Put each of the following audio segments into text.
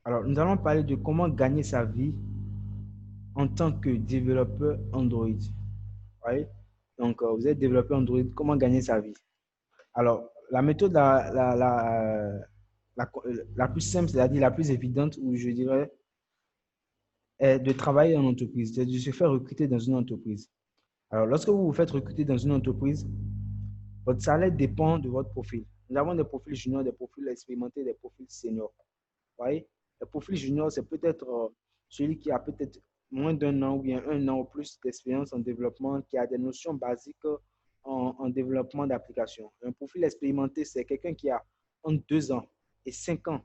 Alors, nous allons parler de comment gagner sa vie en tant que développeur Android. Oui. Donc, vous êtes développeur Android, comment gagner sa vie? Alors, la méthode la plus simple, c'est-à-dire la plus évidente, ou je dirais, est de travailler en entreprise, c'est de se faire recruter dans une entreprise. Alors, lorsque vous vous faites recruter dans une entreprise, votre salaire dépend de votre profil. Nous avons des profils juniors, des profils expérimentés, des profils seniors. Vous voyez? Le profil junior, c'est peut-être celui qui a peut-être moins d'un an ou bien un an ou plus d'expérience en développement, qui a des notions basiques en développement d'application. Un profil expérimenté, c'est quelqu'un qui a entre 2 ans et 5 ans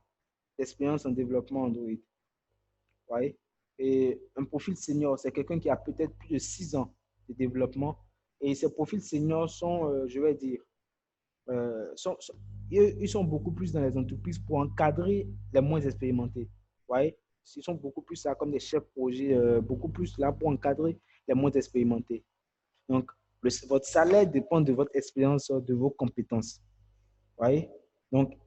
d'expérience en développement Android. Vous voyez? Et un profil senior, c'est quelqu'un qui a peut-être plus de 6 ans de développement. Et ces profils seniors sont, je vais dire, ils sont beaucoup plus dans les entreprises pour encadrer les moins expérimentés. Vous voyez? Ils sont beaucoup plus là comme des chefs projets, beaucoup plus là pour encadrer les moins expérimentés. Donc, votre salaire dépend de votre expérience, de vos compétences. Vous voyez? Donc,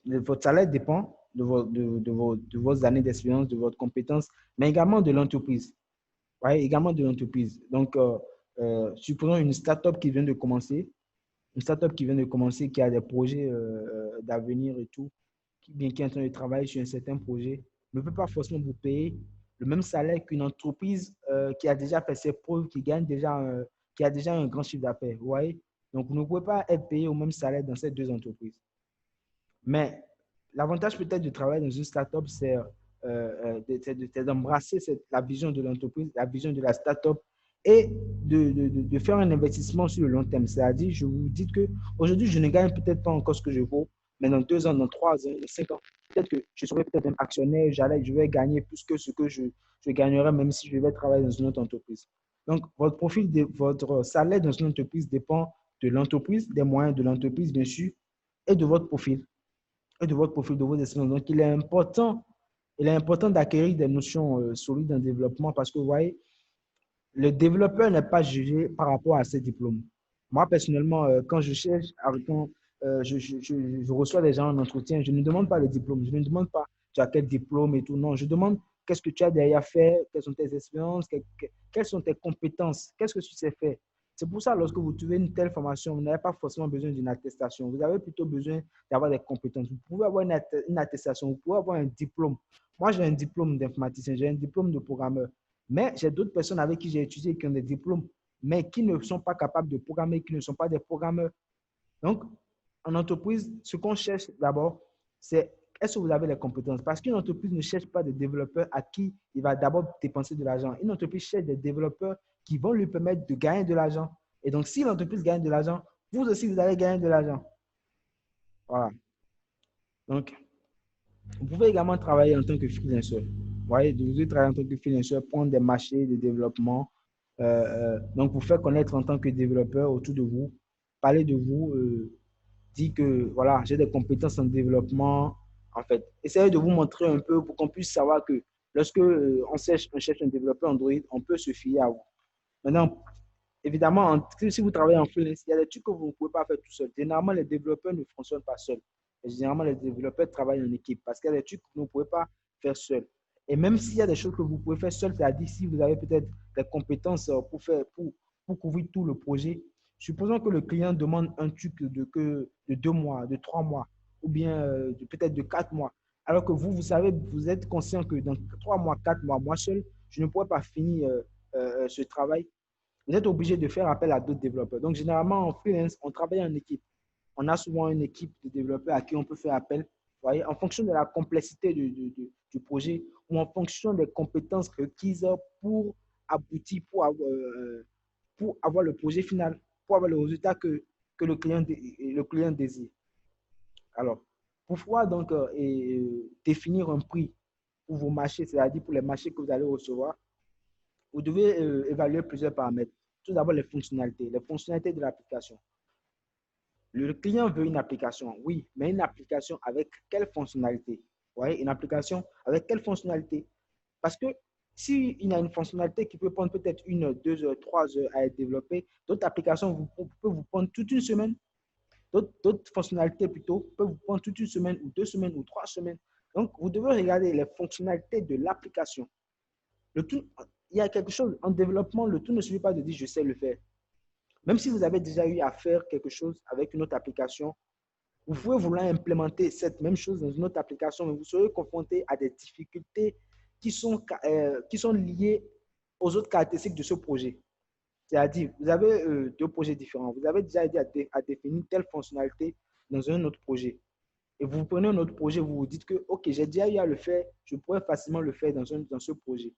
votre salaire dépend de vos années d'expérience, de votre compétence, mais également de l'entreprise. Vous voyez? Également de l'entreprise. Donc, supposons une startup qui vient de commencer, une startup qui vient de commencer, qui a des projets d'avenir et tout, qui est en train de travailler sur un certain projet, ne peut pas forcément vous payer le même salaire qu'une entreprise qui a déjà fait ses preuves, qui a déjà un grand chiffre d'affaires. Vous voyez? Donc, vous ne pouvez pas être payé au même salaire dans ces deux entreprises. Mais l'avantage peut-être de travailler dans une startup, c'est d'embrasser la vision de l'entreprise, la vision de la startup et de faire un investissement sur le long terme. C'est-à-dire, je vous dis que aujourd'hui, je ne gagne peut-être pas encore ce que je vaux, mais dans 2 ans, dans 3 ans, dans 5 ans, peut-être que je serai peut-être un actionnaire, je vais gagner plus que ce que je gagnerais même si je vais travailler dans une autre entreprise. Donc, votre salaire dans une entreprise dépend de l'entreprise, des moyens de l'entreprise, bien sûr, et de votre profil de votre profil, de vos expériences. Donc, il est important d'acquérir des notions solides en développement parce que, vous voyez, le développeur n'est pas jugé par rapport à ses diplômes. Moi, personnellement, quand je cherche, quand je reçois des gens en entretien, je ne demande pas le diplôme. Je ne demande pas tu as quel diplôme et tout. Non, je demande qu'est-ce que tu as derrière fait, quelles sont tes expériences, quelles sont tes compétences, qu'est-ce que tu sais faire. C'est pour ça, lorsque vous trouvez une telle formation, vous n'avez pas forcément besoin d'une attestation. Vous avez plutôt besoin d'avoir des compétences. Vous pouvez avoir une attestation, vous pouvez avoir un diplôme. Moi, j'ai un diplôme d'informaticien, j'ai un diplôme de programmeur. Mais j'ai d'autres personnes avec qui j'ai étudié qui ont des diplômes, mais qui ne sont pas capables de programmer, qui ne sont pas des programmeurs. Donc, en entreprise, ce qu'on cherche d'abord, c'est est-ce que vous avez les compétences? Parce qu'une entreprise ne cherche pas des développeurs à qui il va d'abord dépenser de l'argent. Une entreprise cherche des développeurs qui vont lui permettre de gagner de l'argent. Et donc, si l'entreprise gagne de l'argent, vous aussi, vous allez gagner de l'argent. Voilà. Donc, vous pouvez également travailler en tant que freelancer. Vous voyez, vous pouvez travailler en tant que freelancer, prendre des marchés de développement. Donc, vous faire connaître en tant que développeur autour de vous, parler de vous, dire que voilà, j'ai des compétences en développement. En fait, essayez de vous montrer un peu pour qu'on puisse savoir que lorsque on cherche un développeur Android, on peut se fier à vous. Maintenant, évidemment, si vous travaillez en freelance, il y a des trucs que vous ne pouvez pas faire tout seul. Généralement, les développeurs ne fonctionnent pas seuls. Et généralement, les développeurs travaillent en équipe parce qu'il y a des trucs que vous ne pouvez pas faire seul. Et même s'il y a des choses que vous pouvez faire seul, c'est-à-dire si vous avez peut-être des compétences pour couvrir tout le projet, supposons que le client demande un truc de 2 mois, de 3 mois, ou bien peut-être de 4 mois, alors que vous savez, vous êtes conscient que dans 3 mois, 4 mois, moi seul, je ne pourrais pas finir ce travail. Vous êtes obligé de faire appel à d'autres développeurs. Donc, généralement, en freelance, on travaille en équipe. On a souvent une équipe de développeurs à qui on peut faire appel, vous voyez, en fonction de la complexité du projet ou en fonction des compétences requises pour aboutir, pour avoir le projet final, pour avoir le résultat que le client désire. Alors, pour pouvoir donc définir un prix pour vos marchés, c'est-à-dire pour les marchés que vous allez recevoir, vous devez évaluer plusieurs paramètres. Tout d'abord, les fonctionnalités de l'application. Le client veut une application, oui, mais une application avec quelle fonctionnalité? Vous voyez, une application avec quelle fonctionnalité? Parce que s'il y a une fonctionnalité qui peut prendre peut-être 1 heure, 2 heures, 3 heures à être développée, d'autres applications peuvent vous prendre toute une semaine, d'autres fonctionnalités plutôt peuvent vous prendre toute une semaine ou 2 semaines ou 3 semaines. Donc, vous devez regarder les fonctionnalités de l'application. Le tout, il y a quelque chose en développement, le tout ne suffit pas de dire je sais le faire. Même si vous avez déjà eu à faire quelque chose avec une autre application, vous pouvez vouloir implémenter cette même chose dans une autre application, mais vous serez confronté à des difficultés qui sont liées aux autres caractéristiques de ce projet. C'est-à-dire, vous avez deux projets différents. Vous avez déjà aidé à définir telle fonctionnalité dans un autre projet. Et vous prenez un autre projet, vous vous dites que, OK, j'ai déjà eu à le faire, je pourrais facilement le faire dans ce projet.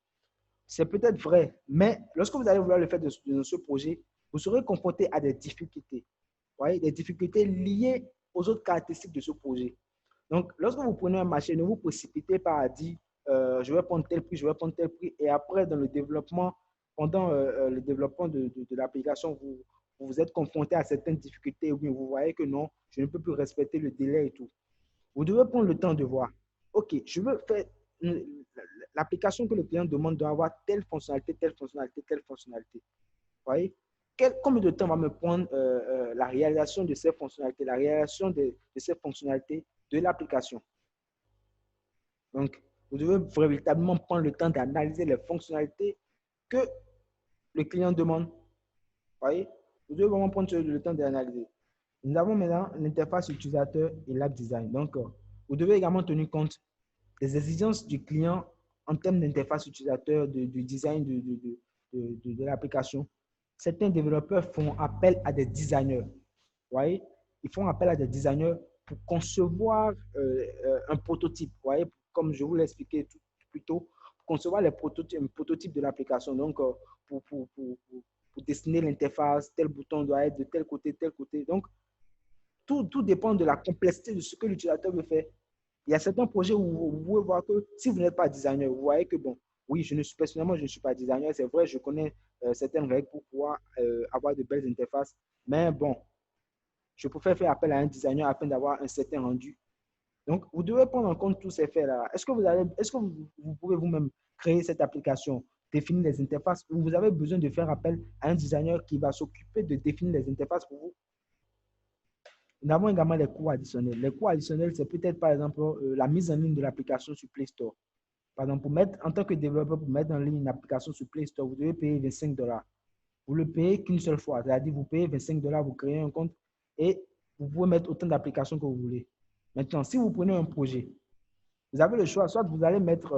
C'est peut-être vrai, mais lorsque vous allez vouloir le faire dans ce projet, vous serez confronté à des difficultés. Voyez, des difficultés liées aux autres caractéristiques de ce projet. Donc, lorsque vous prenez un marché, ne vous précipitez pas à dire je vais prendre tel prix, je vais prendre tel prix. Et après, dans le développement, pendant le développement de l'application, vous êtes confronté à certaines difficultés. Oui, vous voyez que non, je ne peux plus respecter le délai et tout. Vous devez prendre le temps de voir. OK, je veux faire l'application que le client demande doit avoir telle fonctionnalité, telle fonctionnalité, telle fonctionnalité. Vous voyez? Combien de temps va me prendre la réalisation de ces fonctionnalités, la réalisation de ces fonctionnalités de l'application? Donc, vous devez véritablement prendre le temps d'analyser les fonctionnalités que le client demande. Vous voyez? Vous devez vraiment prendre le temps d'analyser. Nous avons maintenant l'interface utilisateur et l'app design. Donc, vous devez également tenir compte des exigences du client en termes d'interface utilisateur, du design de l'application. Certains développeurs font appel à des designers. Vous voyez, ils font appel à des designers pour concevoir un prototype. Vous voyez, comme je vous l'ai expliqué plus tôt, pour concevoir un prototype de l'application. Donc, pour dessiner l'interface, tel bouton doit être de tel côté, tel côté. Donc, tout dépend de la complexité de ce que l'utilisateur veut faire. Il y a certains projets où vous pouvez voir que si vous n'êtes pas designer, vous voyez que bon, oui, personnellement, je ne suis pas designer. C'est vrai, je connais certaines règles pour pouvoir avoir de belles interfaces. Mais bon, je préfère faire appel à un designer afin d'avoir un certain rendu. Donc, vous devez prendre en compte tous ces faits-là. Est-ce que vous pouvez vous-même créer cette application, définir les interfaces, ou vous avez besoin de faire appel à un designer qui va s'occuper de définir les interfaces pour vous? Nous avons également les coûts additionnels. Les coûts additionnels, c'est peut-être par exemple la mise en ligne de l'application sur Play Store. Par exemple, en tant que développeur, pour mettre en ligne une application sur Play Store, vous devez payer 25 $. Vous ne le payez qu'une seule fois. C'est-à-dire, vous payez 25 $, vous créez un compte et vous pouvez mettre autant d'applications que vous voulez. Maintenant, si vous prenez un projet, vous avez le choix. Soit vous allez mettre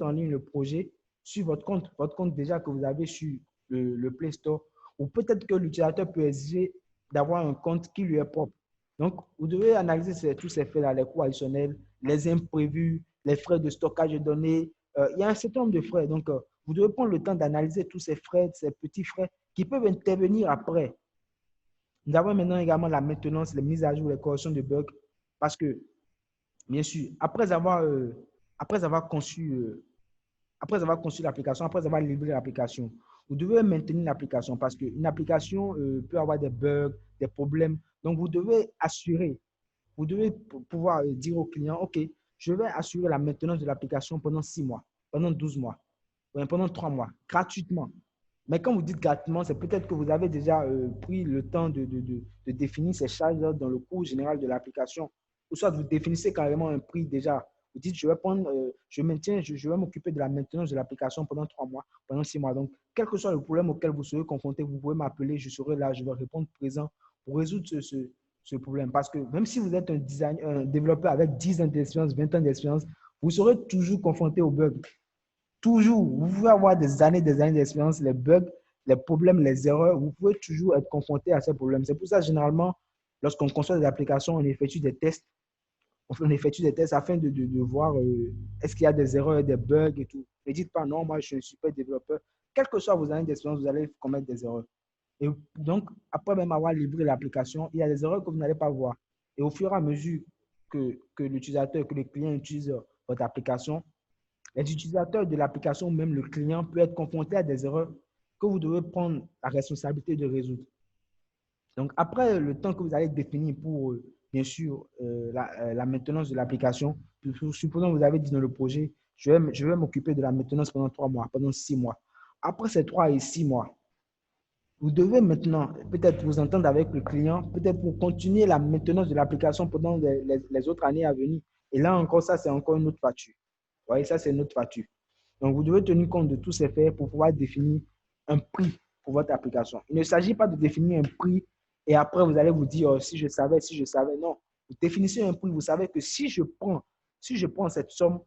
en ligne le projet sur votre compte déjà que vous avez sur le Play Store, ou peut-être que l'utilisateur peut exiger d'avoir un compte qui lui est propre. Donc, vous devez analyser tous ces faits-là, les coûts additionnels, les imprévus, les frais de stockage de données. Il y a un certain nombre de frais. Donc, vous devez prendre le temps d'analyser tous ces frais, ces petits frais qui peuvent intervenir après. Nous avons maintenant également la maintenance, les mises à jour, les corrections de bugs. Parce que, bien sûr, après avoir conçu l'application, après avoir livré l'application, vous devez maintenir l'application parce qu'une application peut avoir des bugs, des problèmes. Donc, vous devez pouvoir dire au client, OK, je vais assurer la maintenance de l'application pendant 6 mois, pendant 12 mois, pendant 3 mois, gratuitement. Mais quand vous dites gratuitement, c'est peut-être que vous avez déjà pris le temps de définir ces charges dans le coût général de l'application. Ou soit vous définissez carrément un prix déjà. Vous dites, je vais m'occuper de la maintenance de l'application pendant 3 mois, pendant 6 mois. Donc, quel que soit le problème auquel vous serez confronté, vous pouvez m'appeler, je serai là, je vais répondre présent pour résoudre ce problème. Parce que même si vous êtes un développeur avec 10 ans d'expérience, 20 ans d'expérience, vous serez toujours confronté aux bugs. Toujours, vous pouvez avoir des années d'expérience, les bugs, les problèmes, les erreurs, vous pouvez toujours être confronté à ces problèmes. C'est pour ça, généralement, lorsqu'on conçoit des applications, on effectue des tests. On effectue des tests afin de voir est-ce qu'il y a des erreurs, des bugs et tout. Ne dites pas non, moi je suis pas développeur. Quelles que soient vos années d'expérience, vous allez commettre des erreurs. Et donc, après même avoir livré l'application, il y a des erreurs que vous n'allez pas voir. Et au fur et à mesure que l'utilisateur, que le client utilise votre application, les utilisateurs de l'application, même le client, peut être confronté à des erreurs que vous devez prendre la responsabilité de résoudre. Donc, après le temps que vous allez définir pour, bien sûr, la maintenance de l'application, supposons que vous avez dit dans le projet, je vais m'occuper de la maintenance pendant 3 mois, pendant 6 mois. Après ces 3 et 6 mois, vous devez maintenant peut-être vous entendre avec le client, peut-être pour continuer la maintenance de l'application pendant les autres années à venir. Et là encore, ça, c'est encore une autre facture. Vous voyez, ça, c'est une autre facture. Donc, vous devez tenir compte de tous ces faits pour pouvoir définir un prix pour votre application. Il ne s'agit pas de définir un prix et après, vous allez vous dire, oh, si je savais, si je savais. Non, vous définissez un prix. Vous savez que si je prends cette somme,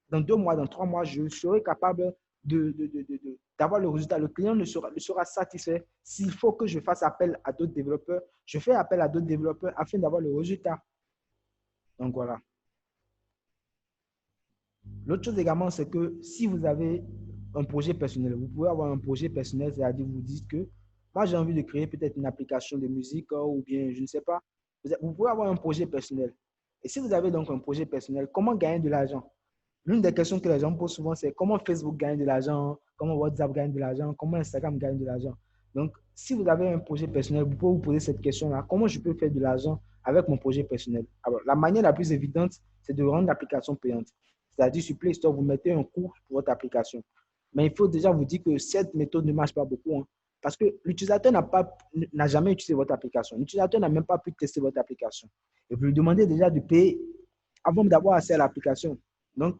dans 2 mois, dans 3 mois, je serai capable d'avoir le résultat. Le client ne sera satisfait. S'il faut que je fasse appel à d'autres développeurs, je fais appel à d'autres développeurs afin d'avoir le résultat. Donc, voilà. L'autre chose également, c'est que si vous avez un projet personnel, vous pouvez avoir un projet personnel, c'est-à-dire vous dites que moi j'ai envie de créer peut-être une application de musique ou bien je ne sais pas. Vous pouvez avoir un projet personnel. Et si vous avez donc un projet personnel, comment gagner de l'argent? L'une des questions que les gens posent souvent, c'est comment Facebook gagne de l'argent, comment WhatsApp gagne de l'argent, comment Instagram gagne de l'argent. Donc, si vous avez un projet personnel, vous pouvez vous poser cette question-là, comment je peux faire de l'argent avec mon projet personnel? Alors, la manière la plus évidente, c'est de rendre l'application payante. C'est-à-dire, sur Play Store, vous mettez un coût pour votre application. Mais il faut déjà vous dire que cette méthode ne marche pas beaucoup, hein, parce que l'utilisateur n'a jamais utilisé votre application. L'utilisateur n'a même pas pu tester votre application. Et vous lui demandez déjà de payer avant d'avoir accès à l'application. Donc,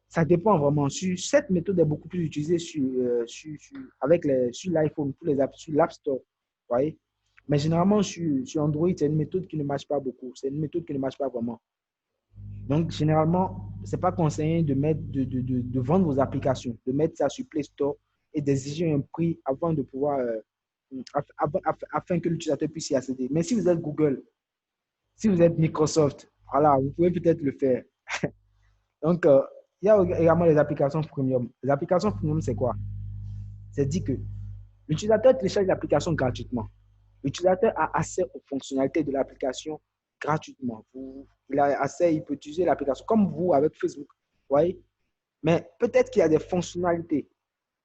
ça dépend vraiment. Cette méthode est beaucoup plus utilisée sur l'iPhone, pour les apps, sur l'App Store. Voyez? Mais généralement, sur Android, c'est une méthode qui ne marche pas beaucoup. C'est une méthode qui ne marche pas vraiment. Donc, généralement, ce n'est pas conseillé de vendre vos applications, de mettre ça sur Play Store et d'exiger un prix avant de pouvoir, afin que l'utilisateur puisse y accéder. Mais si vous êtes Google, si vous êtes Microsoft, voilà, vous pouvez peut-être le faire. Donc, il y a également les applications premium. Les applications premium, c'est quoi? C'est dit que l'utilisateur télécharge l'application gratuitement. L'utilisateur a accès aux fonctionnalités de l'application gratuitement. Il a accès, il peut utiliser l'application comme vous avec Facebook. Voyez? Mais peut-être qu'il y a des fonctionnalités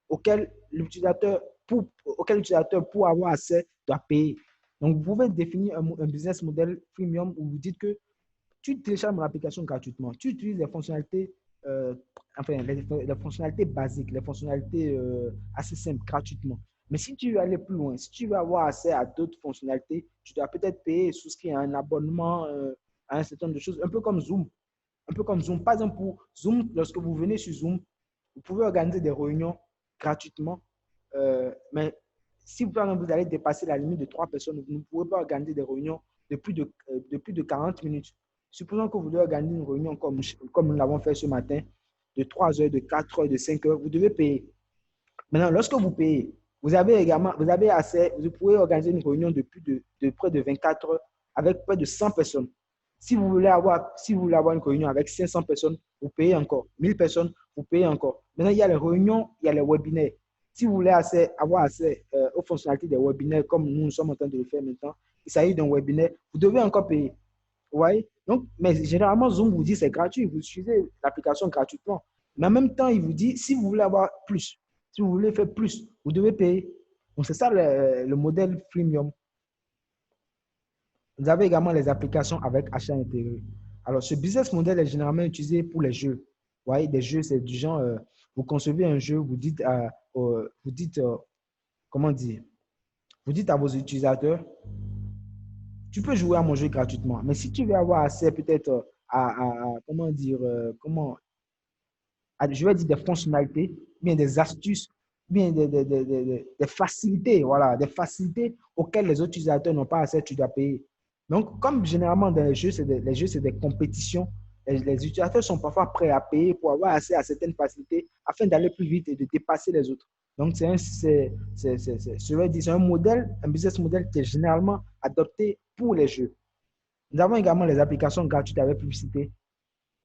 auxquelles l'utilisateur, pour avoir accès, doit payer. Donc, vous pouvez définir un business model premium où vous dites que tu télécharges mon application gratuitement. Tu utilises les fonctionnalités, enfin, les fonctionnalités basiques, les fonctionnalités assez simples gratuitement. Mais si tu veux aller plus loin, si tu veux avoir accès à d'autres fonctionnalités, tu dois peut-être payer et souscrire un abonnement à un certain nombre de choses, un peu comme Zoom. Un peu comme Zoom. Par exemple, pour Zoom, lorsque vous venez sur Zoom, vous pouvez organiser des réunions gratuitement. Mais si vous allez dépasser la limite de 3 personnes, vous ne pouvez pas organiser des réunions de plus de 40 minutes. Supposons que vous devez organiser une réunion comme nous l'avons fait ce matin, de 3 heures, de 4 heures, de 5 heures, vous devez payer. Maintenant, lorsque vous payez, vous avez accès, vous pouvez organiser une réunion de près de 24 heures avec près de 100 personnes. Si vous voulez avoir une réunion avec 500 personnes, vous payez encore. 1000 personnes, vous payez encore. Maintenant, il y a les réunions, il y a les webinaires. Si vous voulez avoir accès aux fonctionnalités des webinaires, comme nous sommes en train de le faire maintenant, il s'agit d'un webinaire, vous devez encore payer. Vous voyez? Donc, mais généralement, Zoom vous dit c'est gratuit, vous utilisez l'application gratuitement. Mais en même temps, il vous dit, si vous voulez avoir plus, si vous voulez faire plus, vous devez payer. Donc, c'est ça le modèle freemium. Vous avez également les applications avec achat intégré. Alors, ce business model est généralement utilisé pour les jeux. Vous voyez, des jeux, c'est du genre, vous concevez un jeu, comment dire, vous dites à vos utilisateurs, tu peux jouer à mon jeu gratuitement. Mais si tu veux avoir accès peut-être comment dire, je vais dire des fonctionnalités, bien des astuces, bien des facilités, voilà, des facilités auxquelles les autres utilisateurs n'ont pas accès, tu dois payer. Donc, comme généralement dans les jeux, c'est des compétitions, les utilisateurs sont parfois prêts à payer pour avoir accès à certaines facilités afin d'aller plus vite et de dépasser les autres. Donc, c'est un modèle, un business model qui est généralement adopté pour les jeux. Nous avons également les applications gratuites avec publicité.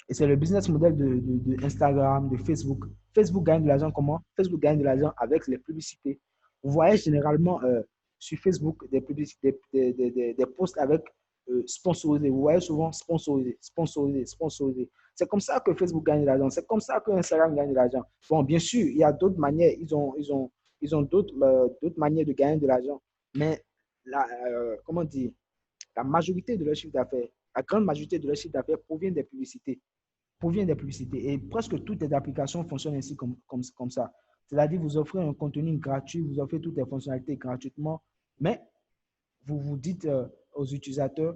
Et c'est le business model de Instagram, de Facebook. Facebook gagne de l'argent comment? Facebook gagne de l'argent avec les publicités. Vous voyez généralement sur Facebook des posts avec sponsorisé. Vous voyez souvent sponsorisé, sponsorisé, sponsorisé. C'est comme ça que Facebook gagne de l'argent. C'est comme ça que Instagram gagne de l'argent. Bon, bien sûr, il y a d'autres manières. Ils ont d'autres manières de gagner de l'argent. Mais comment dire, la majorité de leur chiffre d'affaires, la grande majorité de leur chiffre d'affaires provient des publicités. Et presque toutes les applications fonctionnent ainsi comme ça. C'est-à-dire, vous offrez un contenu gratuit, vous offrez toutes les fonctionnalités gratuitement, mais vous vous dites aux utilisateurs,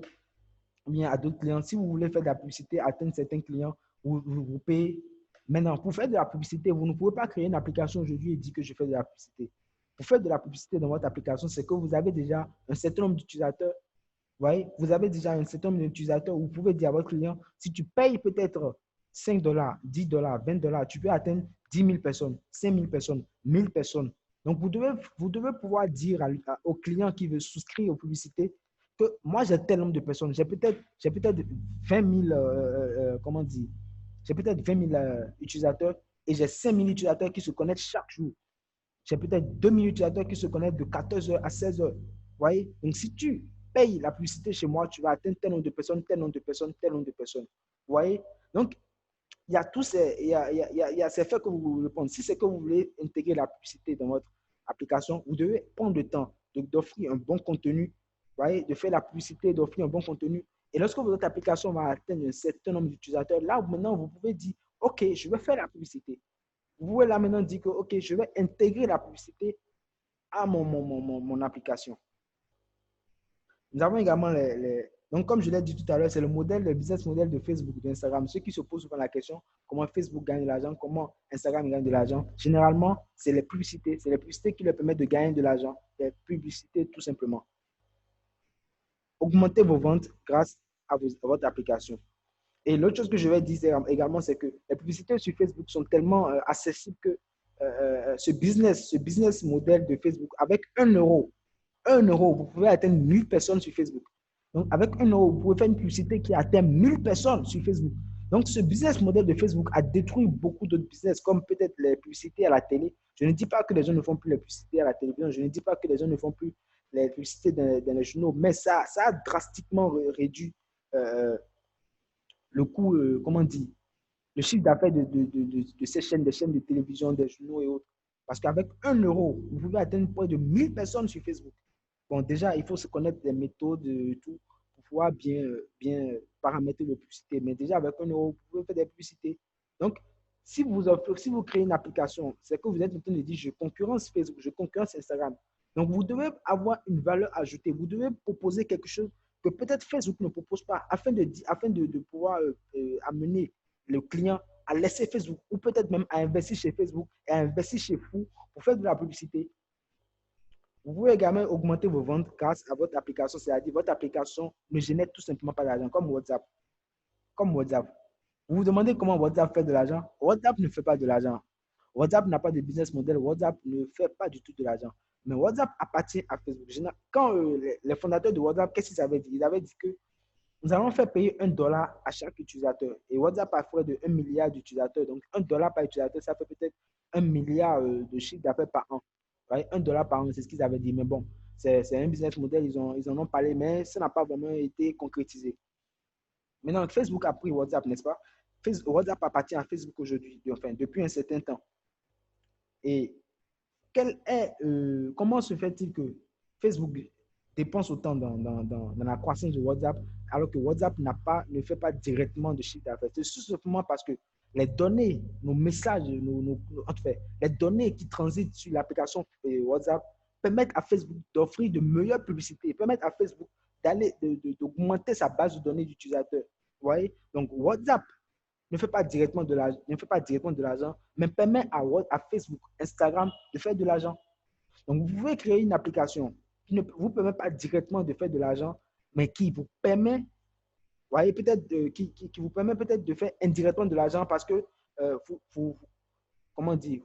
bien à d'autres clients. Si vous voulez faire de la publicité, atteindre certains clients, vous payez. Maintenant, pour faire de la publicité, vous ne pouvez pas créer une application aujourd'hui et dire que je fais de la publicité. Pour faire de la publicité dans votre application, c'est que vous avez déjà un certain nombre d'utilisateurs. Voyez, vous avez déjà un certain nombre d'utilisateurs. Vous pouvez dire à votre client, si tu payes peut-être 5 dollars, 10 dollars, 20 dollars, tu peux atteindre 10 000 personnes, 5 000 personnes, 1000 personnes. Donc, vous devez pouvoir dire au client qui veut souscrire aux publicités que moi, j'ai tel nombre de personnes. J'ai peut-être 20 000, comment dire, j'ai peut-être 20 000 utilisateurs et j'ai 5 000 utilisateurs qui se connectent chaque jour. J'ai peut-être 2 000 utilisateurs qui se connectent de 14 heures à 16 heures. Vous voyez? Donc, si tu payes la publicité chez moi, tu vas atteindre tel nombre de personnes, tel nombre de personnes, tel nombre de personnes. Vous voyez? Donc, il y a tous ces, il y a ces faits que vous voulez répondre. Si c'est que vous voulez intégrer la publicité dans votre application, vous devez prendre le temps d'offrir un bon contenu, vous voyez, de faire la publicité, d'offrir un bon contenu. Et lorsque votre application va atteindre un certain nombre d'utilisateurs, là, maintenant, vous pouvez dire, OK, je vais faire la publicité. Vous pouvez là maintenant dire que, OK, je vais intégrer la publicité à mon application. Nous avons également donc, comme je l'ai dit tout à l'heure, c'est le business model de Facebook, d'Instagram. Ceux qui se posent souvent la question, comment Facebook gagne de l'argent, comment Instagram gagne de l'argent. Généralement, c'est les publicités. C'est les publicités qui leur permettent de gagner de l'argent. Les publicités, tout simplement. Augmentez vos ventes grâce à votre application. Et l'autre chose que je vais dire également, c'est que les publicités sur Facebook sont tellement accessibles que ce business model de Facebook, avec 1 euro, 1 euro, vous pouvez atteindre 1000 personnes sur Facebook. Donc, avec 1 euro, vous pouvez faire une publicité qui atteint 1000 personnes sur Facebook. Donc, ce business model de Facebook a détruit beaucoup d'autres business, comme peut-être les publicités à la télé. Je ne dis pas que les gens ne font plus les publicités à la télévision. Je ne dis pas que les gens ne font plus les publicités dans les journaux. Mais ça a drastiquement réduit le coût, comment dire, le chiffre d'affaires de ces chaînes, des chaînes de télévision, des journaux et autres. Parce qu'avec 1 euro, vous pouvez atteindre près de 1000 personnes sur Facebook. Bon, déjà, il faut se connaître des méthodes et tout pour pouvoir bien paramétrer les publicités. Mais déjà, avec 1 euro, vous pouvez faire des publicités. Donc, si vous créez une application, c'est que vous êtes en train de dire, je concurrence Facebook, je concurrence Instagram. Donc, vous devez avoir une valeur ajoutée. Vous devez proposer quelque chose que peut-être Facebook ne propose pas afin de pouvoir amener le client à laisser Facebook ou peut-être même à investir chez Facebook et à investir chez vous pour faire de la publicité. Vous pouvez également augmenter vos ventes grâce à votre application, c'est-à-dire votre application ne génère tout simplement pas d'argent, comme WhatsApp. Comme WhatsApp. Vous vous demandez comment WhatsApp fait de l'argent? WhatsApp ne fait pas de l'argent. WhatsApp n'a pas de business model. WhatsApp ne fait pas du tout de l'argent. Mais WhatsApp appartient à Facebook. Quand les fondateurs de WhatsApp, qu'est-ce qu'ils avaient dit? Ils avaient dit que nous allons faire payer 1 dollar à chaque utilisateur. Et WhatsApp a fait de 1 milliard d'utilisateurs. Donc, 1 dollar par utilisateur, ça fait peut-être 1 milliard de chiffre d'affaires par an. 1 dollar par an, c'est ce qu'ils avaient dit. Mais bon, c'est un business model, ils en ont parlé, mais ça n'a pas vraiment été concrétisé. Maintenant, Facebook a pris WhatsApp, n'est-ce pas? WhatsApp appartient à Facebook aujourd'hui, enfin, depuis un certain temps. Et comment se fait-il que Facebook dépense autant dans la croissance de WhatsApp alors que WhatsApp ne fait pas directement de chiffre d'affaires? C'est tout simplement parce que les données, nos messages, en fait, les données qui transitent sur l'application WhatsApp permettent à Facebook d'offrir de meilleures publicités, permettent à Facebook d'augmenter sa base de données d'utilisateurs. Vous voyez? Donc, WhatsApp ne fait pas directement de l'argent, mais permet à Facebook, Instagram de faire de l'argent. Donc, vous pouvez créer une application qui ne vous permet pas directement de faire de l'argent, mais qui vous permet, voyez, peut-être qui vous permet peut-être de faire indirectement de l'argent parce que comment dire,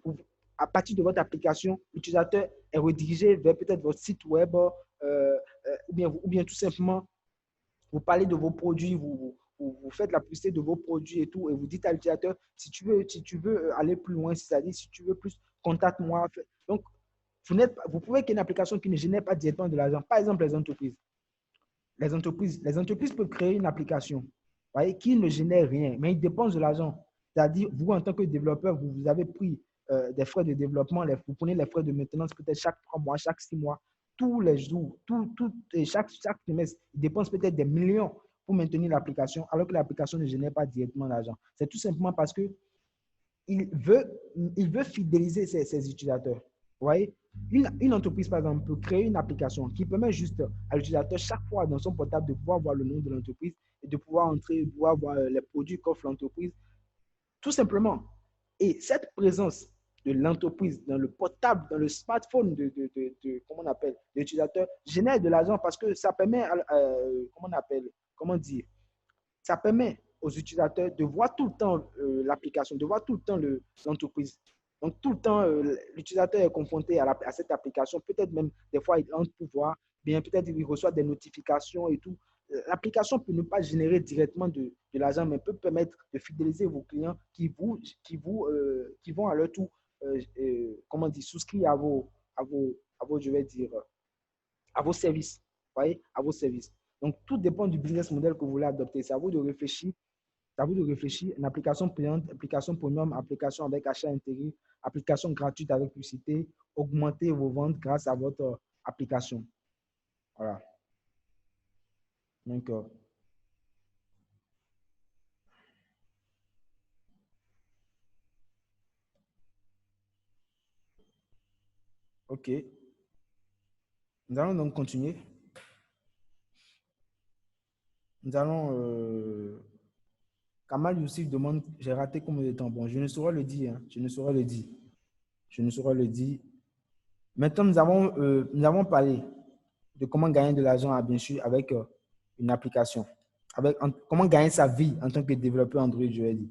à partir de votre application, l'utilisateur est redirigé vers peut-être votre site web ou bien tout simplement, vous parlez de vos produits, vous faites la publicité de vos produits et tout, et vous dites à l'utilisateur, si tu veux aller plus loin, c'est-à-dire si tu veux plus, contacte-moi. Donc, vous pouvez créer une application qui ne génère pas directement de l'argent. Par exemple, les entreprises. Les entreprises peuvent créer une application, voyez, qui ne génère rien, mais ils dépensent de l'argent. C'est-à-dire, vous, en tant que développeur, vous avez pris des frais de développement, vous prenez les frais de maintenance peut-être chaque 3 mois, chaque 6 mois, tous les jours, chaque trimestre, ils dépensent peut-être des millions pour maintenir l'application, alors que l'application ne génère pas directement l'argent. C'est tout simplement parce qu'il veut fidéliser ses utilisateurs. Vous voyez, une entreprise, par exemple, peut créer une application qui permet juste à l'utilisateur, chaque fois dans son portable, de pouvoir voir le nom de l'entreprise et de pouvoir entrer, de pouvoir voir les produits qu'offre l'entreprise, tout simplement. Et cette présence de l'entreprise dans le portable, dans le smartphone comment on appelle, de l'utilisateur, génère de l'argent parce que ça permet, comment on appelle, comment dire, ça permet aux utilisateurs de voir tout le temps l'application, de voir tout le temps l'entreprise. Donc, tout le temps, l'utilisateur est confronté à cette application. Peut-être même, des fois, il entre pour voir, bien peut-être il reçoit des notifications et tout. L'application peut ne pas générer directement de l'argent, mais peut permettre de fidéliser vos clients qui vont à leur tour, comment dire, souscrire je vais dire, à vos services. Voyez, à vos services. Donc, tout dépend du business model que vous voulez adopter. C'est à vous de réfléchir. C'est à vous de réfléchir. Une application payante, application premium, application avec achat intégré, application gratuite avec publicité. Augmentez vos ventes grâce à votre application. Voilà. Donc, OK. Nous allons donc continuer. Nous allons. Kamal Youssif demande, j'ai raté combien de temps? Bon, je ne saurais le dire. Hein. Je ne saurais le dire. Je ne saurais le dire. Maintenant, nous avons parlé de comment gagner de l'argent, bien sûr, avec une application. Comment gagner sa vie en tant que développeur Android, je vais dire.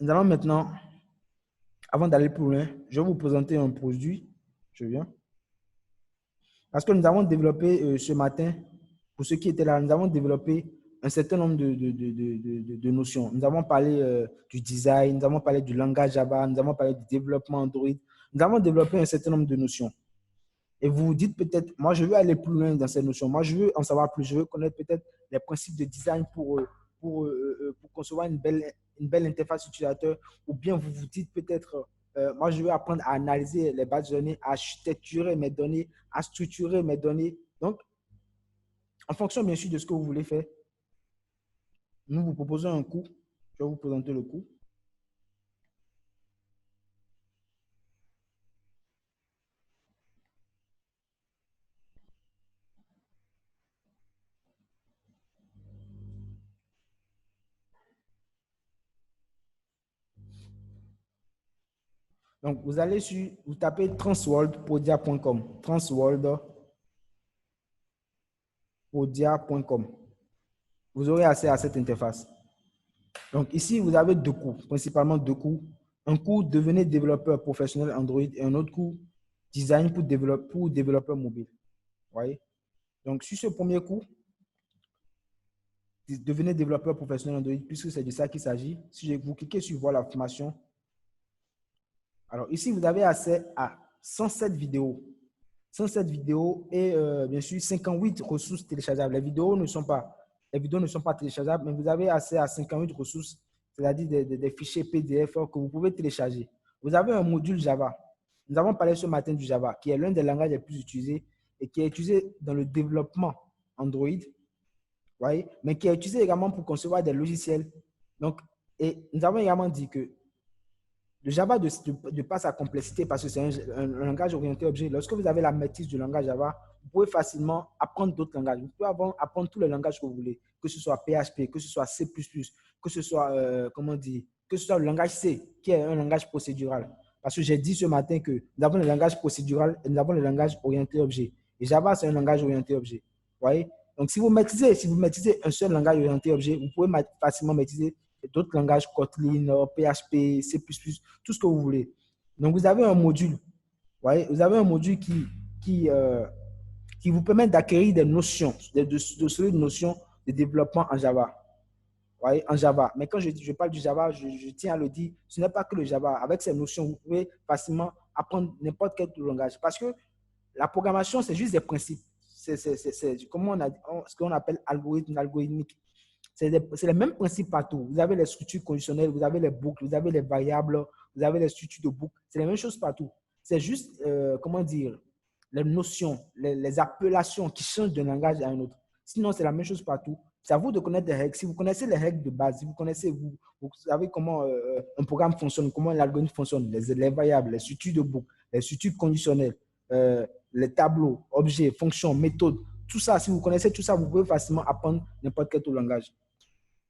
Nous allons maintenant, avant d'aller plus loin, je vais vous présenter un produit. Je viens. Parce que nous avons développé ce matin, pour ceux qui étaient là, nous avons développé un certain nombre de notions. Nous avons parlé du design, nous avons parlé du langage Java, nous avons parlé du développement Android. Nous avons développé un certain nombre de notions. Et vous vous dites peut-être, moi, je veux aller plus loin dans ces notions. Moi, je veux en savoir plus. Je veux connaître peut-être les principes de design pour concevoir une belle interface utilisateur. Ou bien vous vous dites peut-être, moi, je veux apprendre à analyser les bases de données, à architecturer mes données, à structurer mes données. Donc, en fonction, bien sûr, de ce que vous voulez faire, nous vous proposons un cours. Je vais vous présenter le cours. Donc, vous allez sur, vous tapez transworldpodia.com. Transworldpodia.com. Vous aurez accès à cette interface. Donc, ici, vous avez deux cours, principalement deux cours. Un cours devenez développeur professionnel Android et un autre cours design pour développeur mobile. Vous voyez? Donc, sur ce premier cours, devenez développeur professionnel Android, puisque c'est de ça qu'il s'agit. Si vous cliquez sur voir la formation, alors ici, vous avez accès à 107 vidéos. 107 vidéos et bien sûr 58 ressources téléchargeables. Les vidéos ne sont pas téléchargeables, mais vous avez accès à 58 ressources, c'est-à-dire des fichiers PDF que vous pouvez télécharger. Vous avez un module Java. Nous avons parlé ce matin du Java, qui est l'un des langages les plus utilisés et qui est utilisé dans le développement Android, voyez, mais qui est utilisé également pour concevoir des logiciels. Donc, et nous avons également dit que le Java, de par sa complexité, parce que c'est un langage orienté objet, lorsque vous avez la maîtrise du langage Java, vous pouvez facilement apprendre d'autres langages. Vous pouvez apprendre tous les langages que vous voulez, que ce soit PHP, que ce soit C++, que ce soit, que ce soit le langage C, qui est un langage procédural. Parce que j'ai dit ce matin que nous avons le langage procédural et nous avons le langage orienté objet. Et Java, c'est un langage orienté objet. Vous voyez? Donc, si vous maîtrisez un seul langage orienté objet, vous pouvez facilement maîtriser d'autres langages, Kotlin, PHP, C++, tout ce que vous voulez. Donc, vous avez un module. Voyez, vous avez un module qui vous permet d'acquérir des notions, de solides notions de développement en Java. Voyez, en Java. Mais quand je parle du Java, je tiens à le dire, ce n'est pas que le Java. Avec ces notions, vous pouvez facilement apprendre n'importe quel langage. Parce que la programmation, c'est juste des principes. C'est ce qu'on appelle algorithmique. C'est les mêmes principes partout. Vous avez les structures conditionnelles, vous avez les boucles, vous avez les variables, vous avez les structures de boucles. C'est les mêmes choses partout. C'est juste, les notions, les appellations qui changent d'un langage à un autre. Sinon, c'est la même chose partout. C'est à vous de connaître les règles. Si vous connaissez les règles de base, si vous savez comment un programme fonctionne, comment l'algorithme fonctionne, les variables, les structures de boucles, les structures conditionnelles, les tableaux, objets, fonctions, méthodes, tout ça, si vous connaissez tout ça, vous pouvez facilement apprendre n'importe quel autre langage.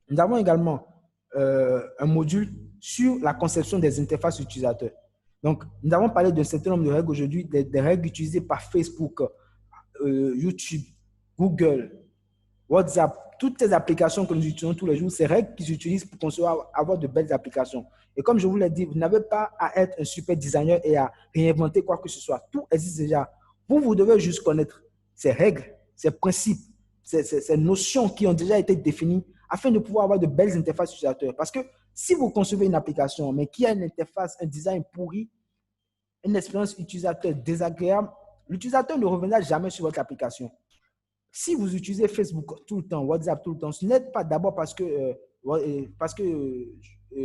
Nous avons également un module sur la conception des interfaces utilisateurs. Donc, nous avons parlé d'un certain nombre de règles aujourd'hui, des règles utilisées par Facebook, YouTube, Google, WhatsApp, toutes ces applications que nous utilisons tous les jours, ces règles qu'ils utilisent pour concevoir, avoir de belles applications. Et comme je vous l'ai dit, vous n'avez pas à être un super designer et à réinventer quoi que ce soit. Tout existe déjà. Vous devez juste connaître ces règles, ces principes, ces notions qui ont déjà été définies afin de pouvoir avoir de belles interfaces utilisateurs. Parce que si vous concevez une application, mais qui a une interface, un design pourri, une expérience utilisateur désagréable, l'utilisateur ne reviendra jamais sur votre application. Si vous utilisez Facebook tout le temps, WhatsApp tout le temps, ce n'est pas d'abord parce que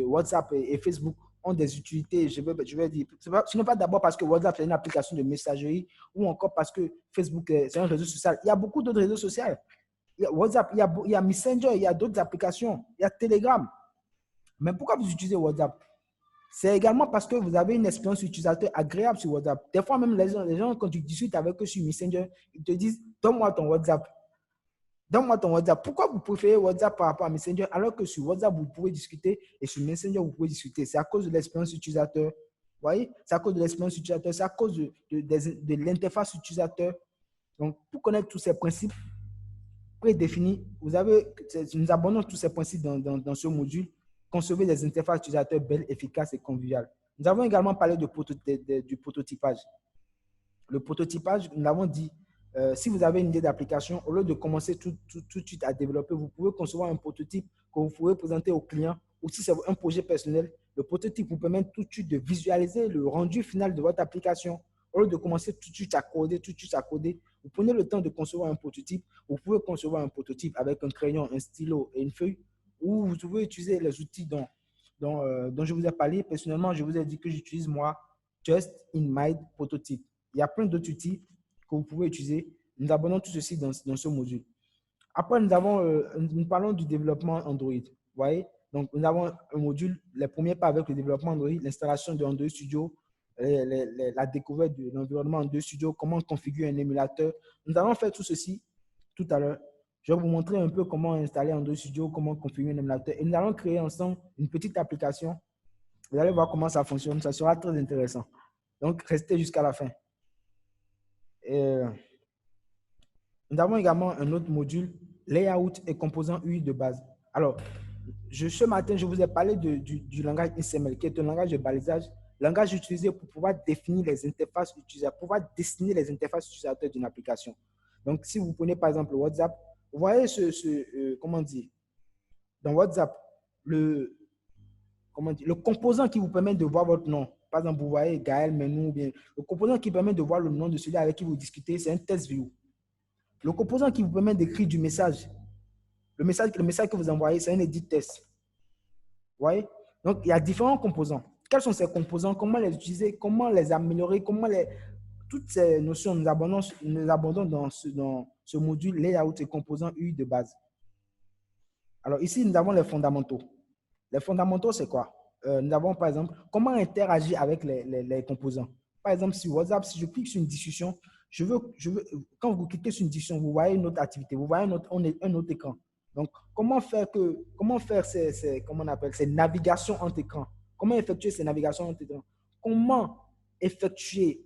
WhatsApp et Facebook ont des utilités, je vais dire, ce n'est pas d'abord parce que WhatsApp est une application de messagerie ou encore parce que Facebook c'est un réseau social. Il y a beaucoup d'autres réseaux sociaux. Il y a WhatsApp, il y a Messenger, il y a d'autres applications, il y a Telegram. Mais pourquoi vous utilisez WhatsApp? C'est également parce que vous avez une expérience utilisateur agréable sur WhatsApp. Des fois, même les gens, quand tu discutes avec eux sur Messenger, ils te disent « Donne-moi ton WhatsApp. Donne-moi ton WhatsApp. » Pourquoi vous préférez WhatsApp par rapport à Messenger alors que sur WhatsApp, vous pouvez discuter et sur Messenger, vous pouvez discuter? C'est à cause de l'expérience utilisateur. Vous voyez? C'est à cause de l'expérience utilisateur. C'est à cause de l'interface utilisateur. Donc, pour connaître tous ces principes prédéfinis, nous abordons tous ces principes dans ce module. Concevez des interfaces utilisateurs belles, efficaces et conviviales. Nous avons également parlé du prototypage. Le prototypage, nous l'avons dit, si vous avez une idée d'application, au lieu de commencer tout de suite à développer, vous pouvez concevoir un prototype que vous pouvez présenter au client. Ou si c'est un projet personnel, le prototype vous permet tout de suite de visualiser le rendu final de votre application. Au lieu de commencer tout de suite à coder, vous prenez le temps de concevoir un prototype. Vous pouvez concevoir un prototype avec un crayon, un stylo et une feuille, ou vous pouvez utiliser les outils dont je vous ai parlé. Personnellement, je vous ai dit que j'utilise moi Just in Mind Prototype. Il y a plein d'autres outils que vous pouvez utiliser. Nous abordons tout ceci dans ce module. Après, nous parlons du développement Android. Vous voyez? Donc, nous avons un module, les premiers pas avec le développement Android, l'installation de Android Studio, la découverte de l'environnement Android Studio, comment configurer un émulateur. Nous allons faire tout ceci tout à l'heure. Je vais vous montrer un peu comment installer Android Studio, comment configurer un émulateur. Et nous allons créer ensemble une petite application. Vous allez voir comment ça fonctionne. Ça sera très intéressant. Donc, restez jusqu'à la fin. Nous avons également un autre module, Layout et composants UI de base. Alors, ce matin, je vous ai parlé du langage XML, qui est un langage de balisage, langage utilisé pour pouvoir définir les interfaces utilisateurs, pour pouvoir dessiner les interfaces utilisateurs d'une application. Donc, si vous prenez par exemple WhatsApp, vous voyez comment dire, dans WhatsApp, le composant qui vous permet de voir votre nom. Par exemple, vous voyez Gaël Menou, ou bien le composant qui permet de voir le nom de celui avec qui vous discutez, c'est un test view. Le composant qui vous permet d'écrire du message, le message que vous envoyez, c'est un edit test. Vous voyez? Donc, il y a différents composants. Quels sont ces composants? Comment les utiliser? Comment les améliorer? Toutes ces notions, nous abordons dans ce module Layout et composants UI de base. Alors, ici, nous avons les fondamentaux. Les fondamentaux, c'est quoi? Nous avons, par exemple, comment interagir avec les composants. Par exemple, sur WhatsApp, si je clique sur une discussion, quand vous cliquez sur une discussion, vous voyez une autre activité, vous voyez un autre écran. Donc, comment faire ces navigations entre écrans? Comment effectuer ces navigations entre écrans? Comment effectuer,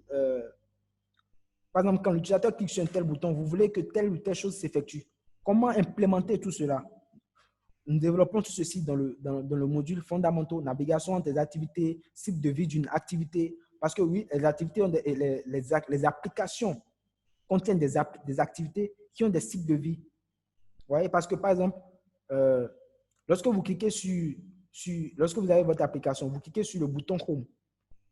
par exemple, quand l'utilisateur clique sur un tel bouton, vous voulez que telle ou telle chose s'effectue. Comment implémenter tout cela? Nous développons tout ceci dans le module fondamentaux, navigation entre les activités, cycle de vie d'une activité. Parce que oui, les activités les applications contiennent des activités qui ont des cycles de vie. Vous voyez, parce que par exemple, lorsque vous avez votre application, vous cliquez sur le bouton Home.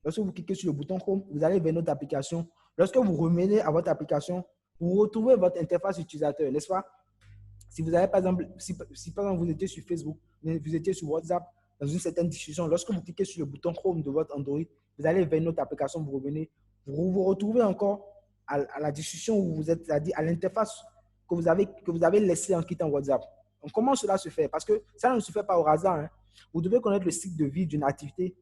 Lorsque vous cliquez sur le bouton Home, vous allez vers notre application. Lorsque vous remenez à votre application, vous retrouvez votre interface utilisateur, n'est-ce pas? Si vous avez, par exemple, si par exemple vous étiez sur Facebook, vous étiez sur WhatsApp, dans une certaine discussion, lorsque vous cliquez sur le bouton Chrome de votre Android, vous allez vers notre application, vous revenez, vous retrouvez encore à la discussion où vous êtes, c'est-à-dire à l'interface que vous avez laissée en quittant WhatsApp. Donc, comment cela se fait? Parce que ça ne se fait pas au hasard. Hein. Vous devez connaître le cycle de vie d'une activité,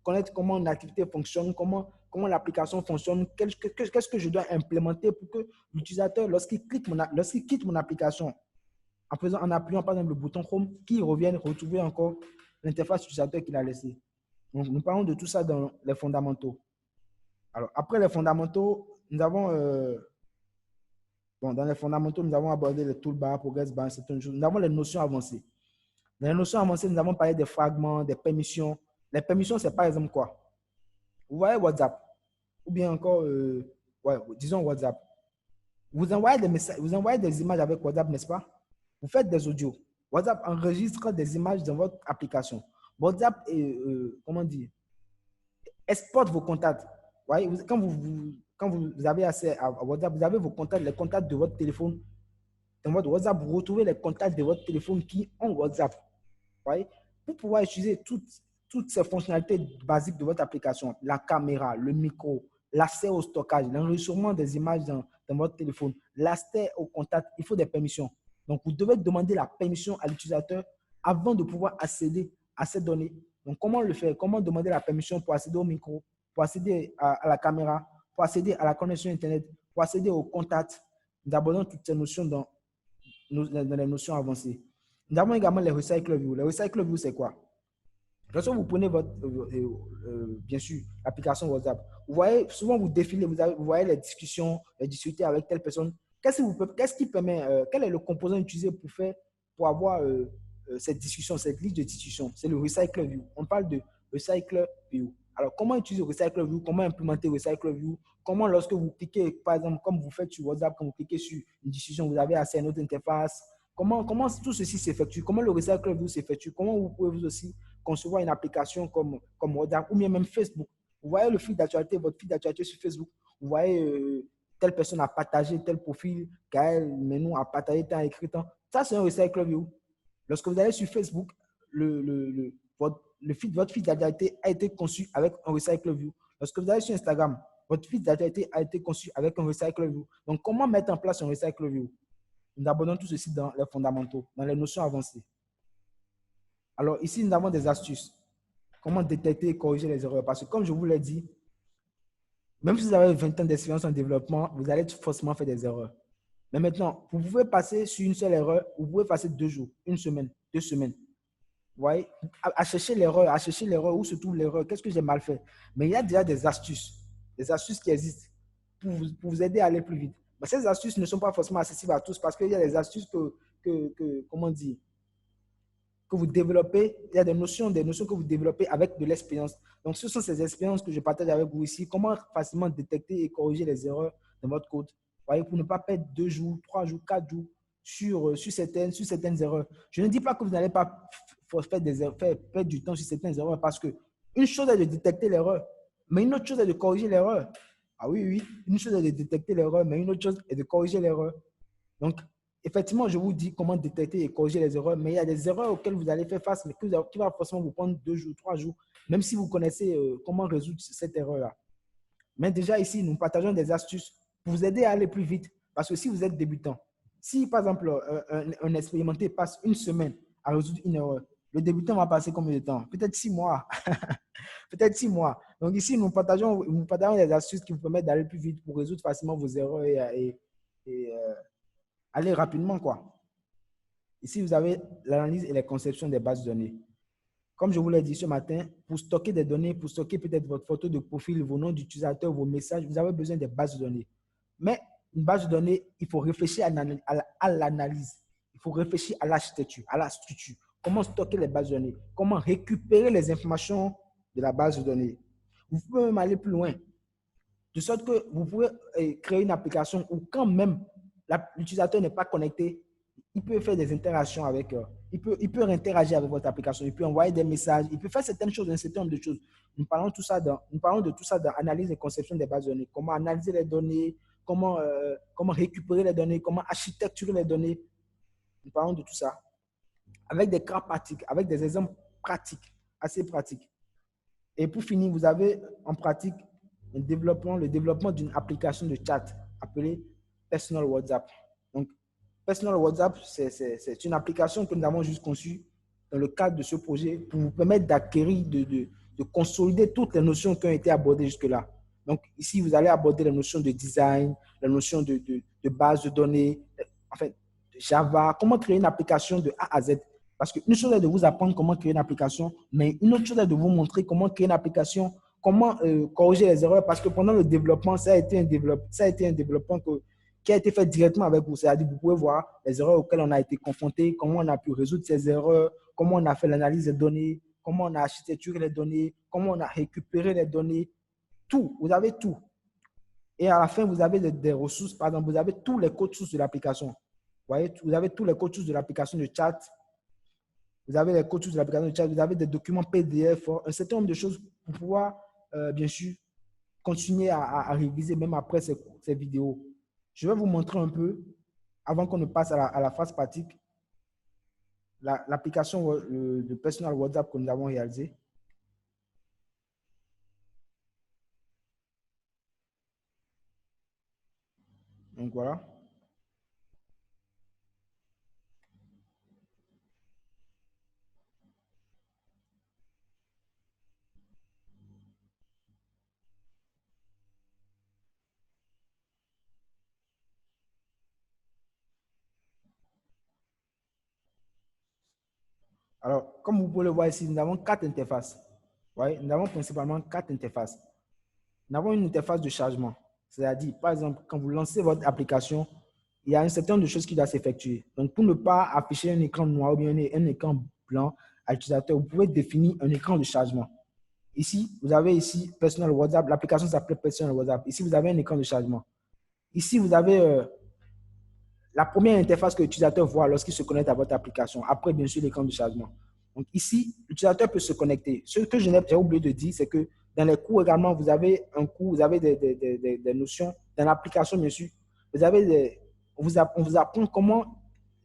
connaître comment une activité fonctionne, comment comment l'application fonctionne, qu'est-ce que je dois implémenter pour que l'utilisateur, lorsqu'il quitte mon application, en appuyant par exemple le bouton Chrome, qu'il revienne retrouver encore l'interface utilisateur qu'il a laissée. Donc, nous parlons de tout ça dans les fondamentaux. Alors, après les fondamentaux, nous avons, dans les fondamentaux, nous avons abordé les toolbars, progress bar, certaines choses. Nous avons les notions avancées. Dans les notions avancées, nous avons parlé des fragments, des permissions. Les permissions, c'est par exemple quoi? Vous voyez WhatsApp, ou bien encore, disons WhatsApp. Vous envoyez des messages, vous envoyez des images avec WhatsApp, n'est-ce pas? Vous faites des audios. WhatsApp enregistre des images dans votre application. WhatsApp, comment dire, exporte vos contacts. Voyez, quand vous avez accès à WhatsApp, vous avez vos contacts, les contacts de votre téléphone. Dans votre WhatsApp, vous retrouvez les contacts de votre téléphone qui ont WhatsApp. Voyez, pour pouvoir utiliser toutes ces fonctionnalités basiques de votre application, la caméra, le micro, l'accès au stockage, l'enregistrement des images dans votre téléphone, l'accès au contact, il faut des permissions. Donc, vous devez demander la permission à l'utilisateur avant de pouvoir accéder à ces données. Donc, comment le faire? Comment demander la permission pour accéder au micro, pour accéder à la caméra, pour accéder à la connexion Internet, pour accéder au contact? Nous abordons toutes ces notions dans les notions avancées. Nous avons également les recycle view. Les recycle view, c'est quoi? Lorsque vous prenez bien sûr, l'application WhatsApp, vous voyez, souvent vous défilez, vous voyez les discussions, les discuter avec telle personne. Qu'est-ce qui permet, quel est le composant utilisé pour avoir cette discussion, cette liste de discussion? C'est le recycle view. On parle de recycle view. Alors, comment utiliser recycle view? Comment implémenter recycle view? Comment, lorsque vous cliquez, par exemple, comme vous faites sur WhatsApp, quand vous cliquez sur une discussion, vous avez accès à une autre interface. Comment tout ceci s'effectue? Comment le recycle view s'effectue? Comment vous pouvez vous aussi concevoir une application comme WhatsApp ou bien même Facebook? Vous voyez le fil d'actualité, votre fil d'actualité sur Facebook. Vous voyez telle personne a partagé tel profil, Gaël Menou a partagé tel écrit. Ça, c'est un recycle view. Lorsque vous allez sur Facebook, votre fil d'actualité a été conçu avec un recycle view. Lorsque vous allez sur Instagram, votre fil d'actualité a été conçu avec un recycle view. Donc, comment mettre en place un recycle view? Nous abordons tout ceci dans les fondamentaux, dans les notions avancées. Alors, ici, nous avons des astuces. Comment détecter et corriger les erreurs? Parce que, comme je vous l'ai dit, même si vous avez 20 ans d'expérience en développement, vous allez forcément faire des erreurs. Mais maintenant, vous pouvez passer sur une seule erreur, vous pouvez passer 2 jours, 1 semaine, 2 semaines. Vous voyez, à chercher l'erreur, où se trouve l'erreur, qu'est-ce que j'ai mal fait. Mais il y a déjà des astuces qui existent pour vous aider à aller plus vite. Mais ces astuces ne sont pas forcément accessibles à tous parce qu'il y a des astuces comment dire, que vous développez, il y a des notions que vous développez avec de l'expérience. Donc, ce sont ces expériences que je partage avec vous ici. Comment facilement détecter et corriger les erreurs dans votre code. Vous voyez, pour ne pas perdre 2 jours, 3 jours, 4 jours sur certaines erreurs. Je ne dis pas que vous n'allez pas faire perdre du temps sur certaines erreurs parce que une chose est de détecter l'erreur, mais une autre chose est de corriger l'erreur. Ah oui, une chose est de détecter l'erreur, mais une autre chose est de corriger l'erreur. Donc, effectivement, je vous dis comment détecter et corriger les erreurs, mais il y a des erreurs auxquelles vous allez faire face, mais qui va forcément vous prendre 2 jours, 3 jours, même si vous connaissez comment résoudre cette erreur-là. Mais déjà ici, nous partageons des astuces pour vous aider à aller plus vite. Parce que si vous êtes débutant, si par exemple un expérimenté passe 1 semaine à résoudre une erreur, le débutant va passer combien de temps? Peut-être 6 mois. Peut-être 6 mois. Donc ici, nous partageons des astuces qui vous permettent d'aller plus vite pour résoudre facilement vos erreurs et aller rapidement, quoi. Ici, vous avez l'analyse et la conception des bases de données. Comme je vous l'ai dit ce matin, pour stocker des données, pour stocker peut-être votre photo de profil, vos noms d'utilisateurs, vos messages, vous avez besoin des bases de données. Mais une base de données, il faut réfléchir à l'analyse. Il faut réfléchir à l'architecture, à la structure. Comment stocker les bases de données? Comment récupérer les informations de la base de données? Vous pouvez même aller plus loin. De sorte que vous pouvez créer une application où quand même l'utilisateur n'est pas connecté, il peut faire des interactions avec eux. Il peut interagir avec votre application. Il peut envoyer des messages. Il peut faire certaines choses, un certain nombre de choses. Nous parlons de tout ça dans l'analyse et conception des bases de données. Comment analyser les données, comment récupérer les données, comment architecturer les données. Nous parlons de tout ça. Avec des cas pratiques, avec des exemples pratiques, assez pratiques. Et pour finir, vous avez en pratique le développement d'une application de chat appelée Personal WhatsApp. Donc, Personal WhatsApp, c'est une application que nous avons juste conçue dans le cadre de ce projet pour vous permettre d'acquérir, de consolider toutes les notions qui ont été abordées jusque-là. Donc, ici, vous allez aborder les notions de design, les notions de base de données, enfin, Java, comment créer une application de A à Z. Parce qu'une chose est de vous apprendre comment créer une application, mais une autre chose est de vous montrer comment créer une application, comment corriger les erreurs. Parce que pendant le développement, ça a été un développement qui a été fait directement avec vous. C'est-à-dire que vous pouvez voir les erreurs auxquelles on a été confronté, comment on a pu résoudre ces erreurs, comment on a fait l'analyse des données, comment on a architecturé les données, comment on a récupéré les données. Tout, vous avez tout. Et à la fin, vous avez des ressources. Par exemple, vous avez tous les codes sources de l'application. Vous voyez, vous avez tous les codes sources de l'application de chat. Vous avez les codes sources de l'application de chat. Vous avez des documents PDF, un certain nombre de choses pour pouvoir, bien sûr, continuer à réviser même après ces vidéos. Je vais vous montrer un peu, avant qu'on ne passe à la phase pratique, l'application de Personal WhatsApp que nous avons réalisée. Donc voilà. Alors, comme vous pouvez le voir ici, nous avons 4 interfaces. Ouais, nous avons principalement 4 interfaces. Nous avons une interface de chargement. C'est-à-dire, par exemple, quand vous lancez votre application, il y a un certain nombre de choses qui doivent s'effectuer. Donc, pour ne pas afficher un écran noir ou bien un écran blanc à l'utilisateur, vous pouvez définir un écran de chargement. Ici, vous avez ici Personal WhatsApp. L'application s'appelle Personal WhatsApp. Ici, vous avez un écran de chargement. Ici, vous avez la première interface que l'utilisateur voit lorsqu'il se connecte à votre application. Après, bien sûr, l'écran de chargement. Donc ici, l'utilisateur peut se connecter. Ce que j'ai oublié de dire, c'est que dans les cours également, vous avez un cours, vous avez des notions. Dans l'application, bien sûr, on vous apprend comment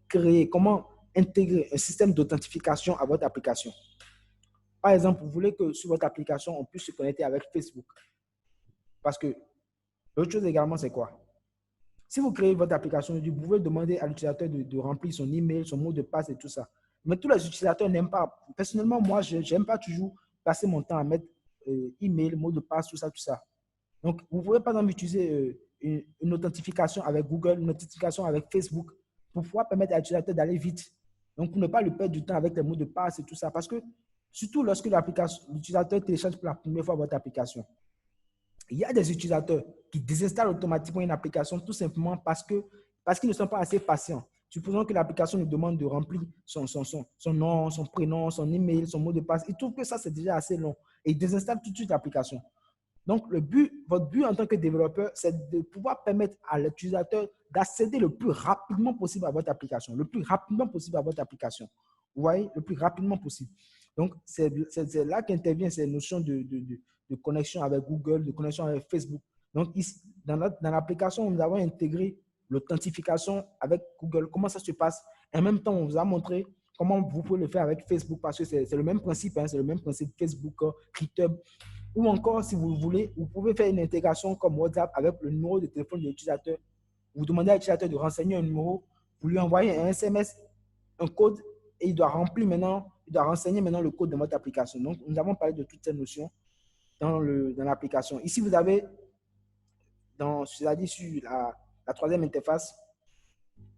créer, comment intégrer un système d'authentification à votre application. Par exemple, vous voulez que sur votre application, on puisse se connecter avec Facebook. Parce que l'autre chose également, c'est quoi? Si vous créez votre application, vous pouvez demander à l'utilisateur de remplir son email, son mot de passe et tout ça. Mais tous les utilisateurs n'aiment pas. Personnellement, moi, je n'aime pas toujours passer mon temps à mettre email, mot de passe, tout ça, tout ça. Donc, vous pouvez par exemple utiliser une authentification avec Google, une authentification avec Facebook pour pouvoir permettre à l'utilisateur d'aller vite. Donc, pour ne pas le perdre du temps avec les mots de passe et tout ça. Parce que, surtout lorsque l'utilisateur télécharge pour la première fois votre application, il y a des utilisateurs qui désinstallent automatiquement une application tout simplement parce qu'ils ne sont pas assez patients. Supposons que l'application nous demande de remplir son nom, son prénom, son email, son mot de passe. Ils trouvent que ça, c'est déjà assez long. Et ils désinstallent tout de suite l'application. Donc, votre but en tant que développeur, c'est de pouvoir permettre à l'utilisateur d'accéder le plus rapidement possible à votre application. Le plus rapidement possible à votre application. Vous voyez, le plus rapidement possible. Donc, c'est là qu'intervient ces notions de connexion avec Google, de connexion avec Facebook. Donc, ici, dans l'application, nous avons intégré l'authentification avec Google. Comment ça se passe? En même temps, on vous a montré comment vous pouvez le faire avec Facebook parce que c'est le même principe. Hein, c'est le même principe Facebook, GitHub. Ou encore, si vous voulez, vous pouvez faire une intégration comme WhatsApp avec le numéro de téléphone de l'utilisateur. Vous demandez à l'utilisateur de renseigner un numéro, vous lui envoyez un SMS, un code, et il doit renseigner maintenant le code de votre application. Donc, nous avons parlé de toutes ces notions dans l'application. Ici, vous avez, c'est-à-dire sur la troisième interface,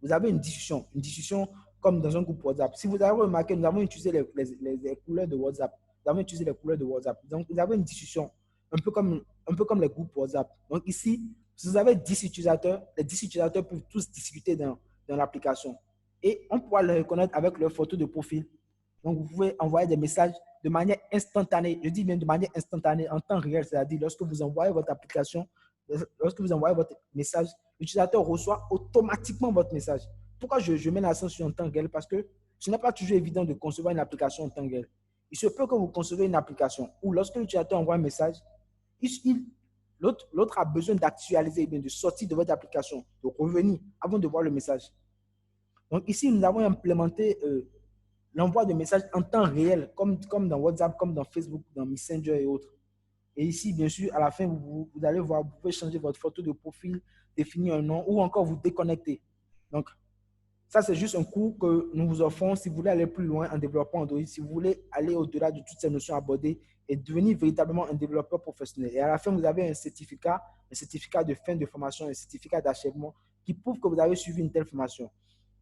vous avez une discussion comme dans un groupe WhatsApp. Si vous avez remarqué, nous avons utilisé les couleurs de WhatsApp. Nous avons utilisé les couleurs de WhatsApp. Donc, vous avez une discussion, un peu comme les groupes WhatsApp. Donc, ici, si vous avez 10 utilisateurs, les 10 utilisateurs peuvent tous discuter dans l'application. Et on pourra les reconnaître avec leur photo de profil. Donc, vous pouvez envoyer des messages de manière instantanée. Je dis bien de manière instantanée, en temps réel, c'est-à-dire lorsque vous envoyez votre application, lorsque vous envoyez votre message, l'utilisateur reçoit automatiquement votre message. Pourquoi je mets l'accent sur en temps réel? Parce que ce n'est pas toujours évident de concevoir une application en temps réel. Il se peut que vous concevez une application où lorsque l'utilisateur envoie un message, l'autre a besoin d'actualiser, de sortir de votre application, de revenir avant de voir le message. Donc ici, nous avons implémenté l'envoi de messages en temps réel, comme dans WhatsApp, comme dans Facebook, dans Messenger et autres. Et ici, bien sûr, à la fin, vous allez voir, vous pouvez changer votre photo de profil, définir un nom ou encore vous déconnecter. Donc, ça, c'est juste un cours que nous vous offrons si vous voulez aller plus loin en développant Android, si vous voulez aller au-delà de toutes ces notions abordées et devenir véritablement un développeur professionnel. Et à la fin, vous avez un certificat de fin de formation, un certificat d'achèvement qui prouve que vous avez suivi une telle formation.